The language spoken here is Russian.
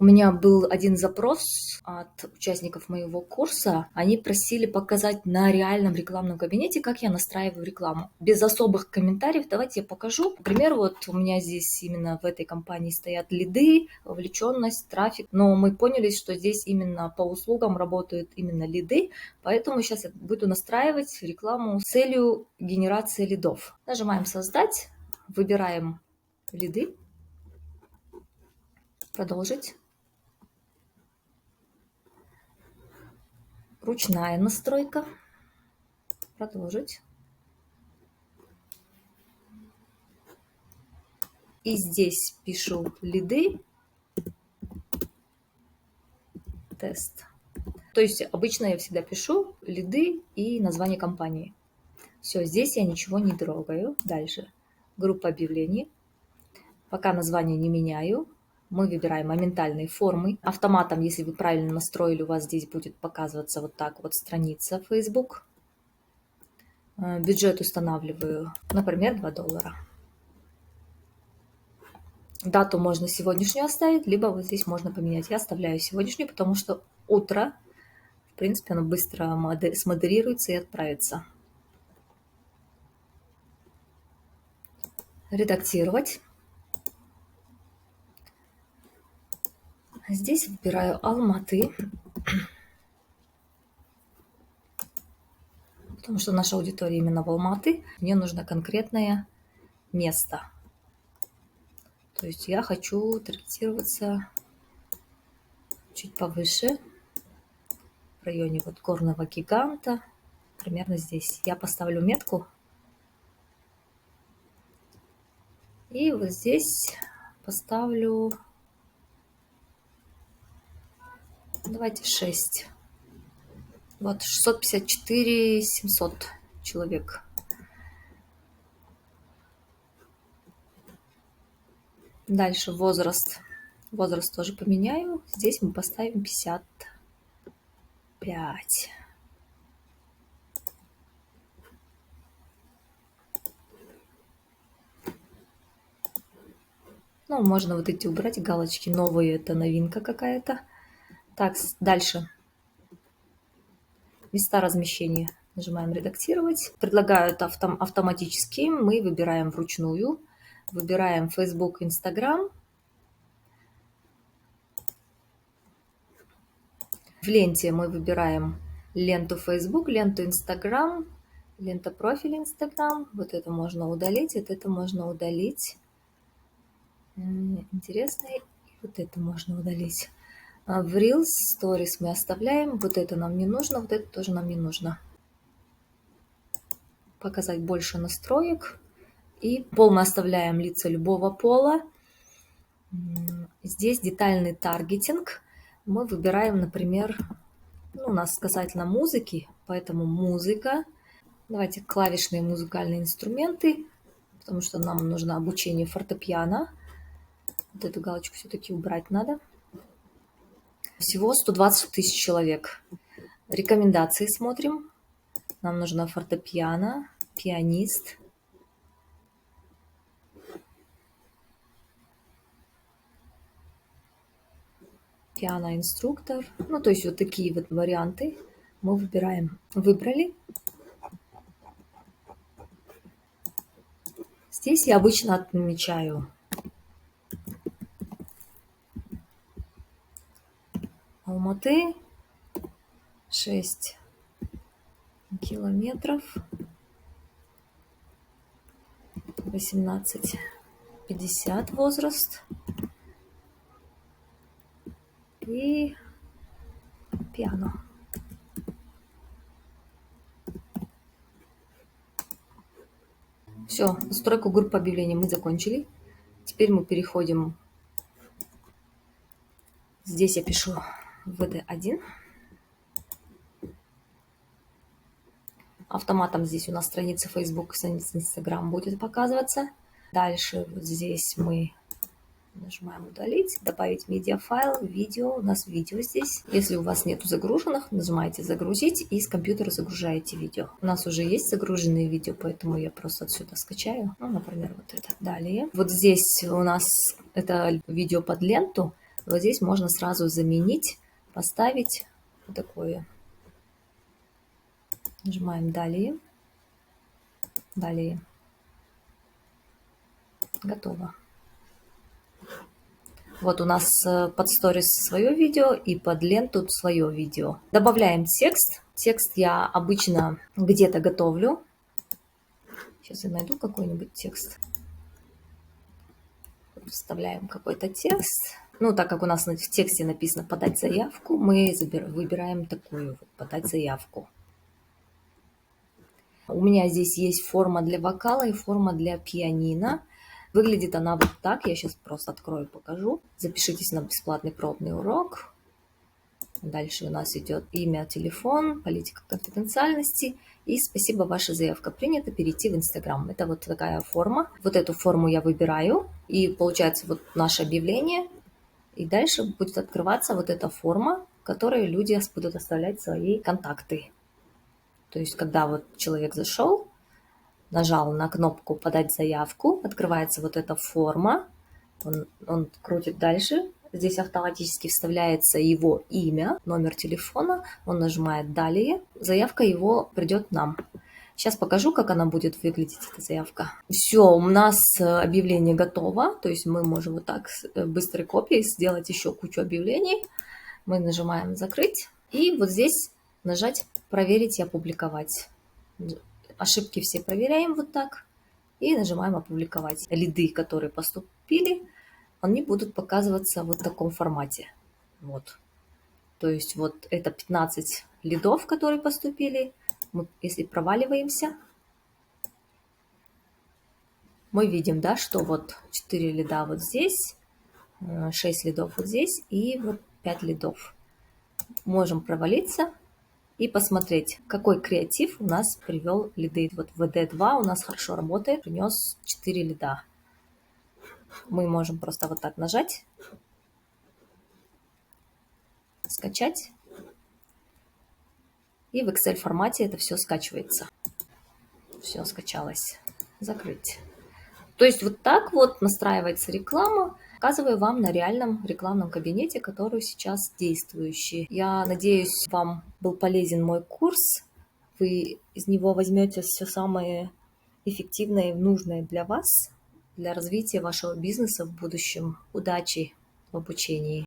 У меня был один запрос от участников моего курса. Они просили показать на реальном рекламном кабинете, как я настраиваю рекламу. Без особых комментариев давайте я покажу. Например, вот у меня здесь именно в этой компании стоят лиды, вовлеченность, трафик. Но мы поняли, что здесь именно по услугам работают именно лиды. Поэтому сейчас я буду настраивать рекламу с целью генерации лидов. Нажимаем «Создать», выбираем лиды, «Продолжить». Ручная настройка. Продолжить. И здесь пишу лиды. Тест. То есть обычно я всегда пишу лиды и название компании. Все, здесь я ничего не трогаю. Дальше. Группа объявлений. Пока название не меняю. Мы выбираем моментальные формы. Автоматом, если вы правильно настроили, у вас здесь будет показываться вот так вот страница Facebook. Бюджет устанавливаю, например, $2. Дату можно сегодняшнюю оставить, либо вот здесь можно поменять. Я оставляю сегодняшнюю, потому что утро, в принципе, оно быстро смодерируется и отправится. Редактировать. Здесь выбираю Алматы, потому что наша аудитория именно в Алматы. Мне нужно конкретное место. То есть я хочу таргетироваться чуть повыше, в районе вот горного гиганта, примерно здесь. Я поставлю метку. И вот здесь поставлю, давайте 6. Вот 654 700 человек. Дальше возраст. Возраст тоже поменяю. Здесь мы поставим 55. Ну, можно вот эти убрать галочки. Новые — это новинка какая-то. Так, дальше. Места размещения. Нажимаем «Редактировать». Предлагают автоматически. Мы выбираем вручную. Выбираем Facebook, Instagram. В ленте мы выбираем ленту Facebook, ленту Instagram, лента профиля Instagram. Вот это можно удалить, это можно удалить. Интересно, и вот это можно удалить. В Reels, Stories мы оставляем. Вот это нам не нужно, вот это тоже нам не нужно. Показать больше настроек. И пол мы оставляем лица любого пола. Здесь детальный таргетинг. Мы выбираем, например, у нас касательно музыки, поэтому музыка. Давайте клавишные музыкальные инструменты, потому что нам нужно обучение фортепиано. Вот эту галочку все-таки убрать надо. Всего 120 тысяч человек. Рекомендации смотрим. Нам нужно фортепиано, пианист. Пиано-инструктор. Ну, то есть вот такие вот варианты мы выбираем. Выбрали. Здесь я обычно отмечаю Алматы, 6 километров, 18-50 возраст и пиано. Все, настройку группы объявлений мы закончили. Теперь мы переходим. Здесь я пишу VD1. Автоматом здесь у нас страница Facebook, страница Instagram будет показываться. Дальше вот здесь мы нажимаем «Удалить», «Добавить медиафайл», «Видео». У нас видео здесь. Если у вас нету загруженных, нажимаете «Загрузить» и с компьютера загружаете видео. У нас уже есть загруженные видео, поэтому я просто отсюда скачаю. Ну, например, вот это. Далее. Вот здесь у нас это видео под ленту. Вот здесь можно сразу заменить, поставить вот такое. Нажимаем «Далее». Далее. Готово. Вот у нас под сторис свое видео и под ленту свое видео. Добавляем текст. Текст я обычно где-то готовлю. Сейчас я найду какой-нибудь текст. Вставляем какой-то текст. Ну, так как у нас в тексте написано «подать заявку», мы выбираем такую вот «подать заявку». У меня здесь есть форма для вокала и форма для пианино. Выглядит она вот так. Я сейчас просто открою, покажу. Запишитесь на бесплатный пробный урок. Дальше у нас идет имя, телефон, политика конфиденциальности. И спасибо, ваша заявка принята, перейти в Инстаграм. Это вот такая форма. Вот эту форму я выбираю. И получается вот наше объявление. И дальше будет открываться вот эта форма, в которой люди будут оставлять свои контакты. То есть, когда вот человек зашел, нажал на кнопку «Подать заявку», открывается вот эта форма, он крутит дальше, здесь автоматически вставляется его имя, номер телефона, он нажимает «Далее», заявка его придет нам. Сейчас покажу, как она будет выглядеть, эта заявка. Все, у нас объявление готово, то есть мы можем вот так быстрой копией сделать еще кучу объявлений. Мы нажимаем «Закрыть» и вот здесь нажать «Проверить и опубликовать». Ошибки все проверяем вот так и нажимаем «Опубликовать». Лиды, которые поступили, они будут показываться вот в таком формате. Вот. То есть вот это 15 лидов, которые поступили. Мы, если проваливаемся, мы видим, да, что вот 4 лида вот здесь, 6 лидов вот здесь и вот 5 лидов. Можем провалиться и посмотреть, какой креатив у нас привел лиды. Вот VD2 у нас хорошо работает, принес 4 лида. Мы можем просто вот так нажать, скачать, и в Excel формате это все скачивается. Все скачалось. Закрыть. То есть вот так вот настраивается реклама. Показываю вам на реальном рекламном кабинете, который сейчас действующий. Я надеюсь, вам был полезен мой курс. Вы из него возьмете все самое эффективное и нужное для вас, для развития вашего бизнеса в будущем. Удачи в обучении!